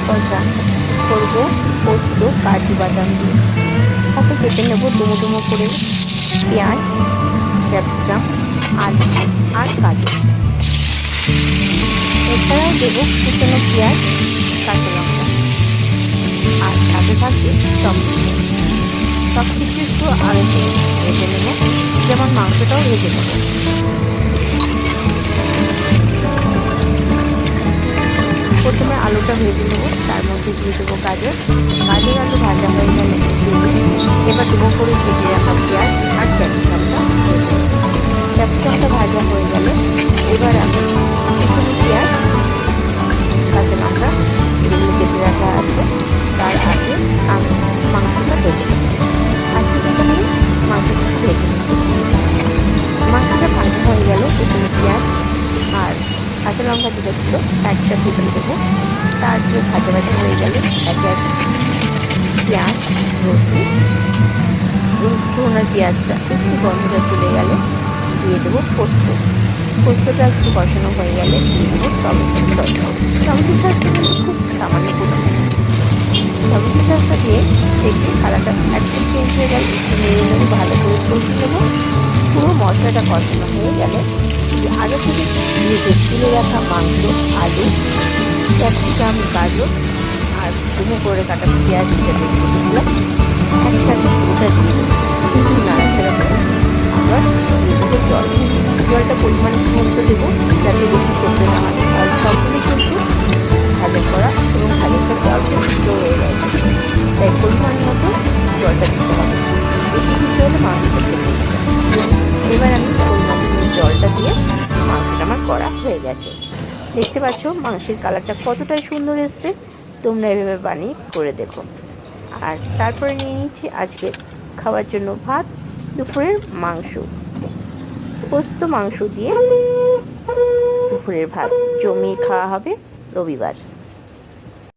কষা করবো পোস্ত কাজু বাদাম দিয়ে। সাথে কেটে নেবো ডুমো ডুমো করে পেঁয়াজ, ক্যাপসিকাম, আলু আর গাজর। এছাড়াও দেবো কুচানো পেঁয়াজ, কাঁচা লঙ্কা আর সাথে থাকবে টমেটো। সব কিছু একটু আগে ভেজে নেবো, যেমন মাংসটাও ভেজে নেবো। প্রথমে আলুটা ভেজে নেবো, তার মধ্যে দিয়ে দেবো গাজর। আলু ভাজা হয়ে গেলে এবার দেবো করে ভেজে রাখা পেঁয়াজ আর ক্যাপসিকামটা ভাজা হয়ে গেলে এবার আমি কুচনো পেঁয়াজ, কাঁচা লঙ্কা যেগুলো কেটে রাখা আছে তার আগে আমি মাংসটা ভেজে নেবো। আজকে কিন্তু আমি মাংসটা ভেজে নেব। মাংসটা ভাজা হয়ে গেল কুচনো পেঁয়াজ আর কাঁচা লঙ্কা যেটা ছিল একটা ভেজে দেবো। তার যে ভাজা হয়ে গেলে একে এক পেঁয়াজ, রসুন, রসুনের পেঁয়াজটা একটু গন্ধটা চলে গেলে দিয়ে দেবো পোস্তটা একটু কষানো হয়ে গেলে দিয়ে দেবো টমেটো সসটা কিন্তু খুব সামান্য পরিমাণে। টমেটো সসটা দিয়ে দেখে কালারটা একটু চেঞ্জ হয়ে গেলে একটু নেড়ে নেবো, ভালো করে কষে নেবো। পুরো মশলাটা কষানো হয়ে গেলে আগে থেকে ভেজে তুলে রাখা মাংস, আলু, ক্যাপসিকাম, গাজর আর ডুমো করে কাটা পেঁয়াজ যেটা দিলাম একসাথে পুরোটা দিয়ে দেবো। নাড়াচাড়া করে আবার দিয়ে দেবো জলটা পরিমাণ মতো দেবো, যাতে বেশি সেদ্ধ না হয়। আর সবগুলি কিন্তু ভাজা করা এবং ভাজাটা জলটা সিদ্ধ হয়ে যায়, তাই পরিমাণ মতো জলটা দিতে হবে। বেশি দিতে হলে মাংসটা সেদ্ধ হয়ে যায়। এবার আমি পরিমাণ জলটা দিয়ে মাংসটা আমার করা হয়ে গেছে। দেখতে পাচ্ছ মাংসের কালারটা কতটাই সুন্দর এসছে। তোমরা এভাবে বানিয়ে করে দেখো। আর তারপরে নিয়ে নিচ্ছি আজকে খাওয়ার জন্য ভাত, দুপুরের মাংস, পোস্ত মাংস দিয়ে দুপুরের ভাত জমিয়ে খাওয়া হবে রবিবার।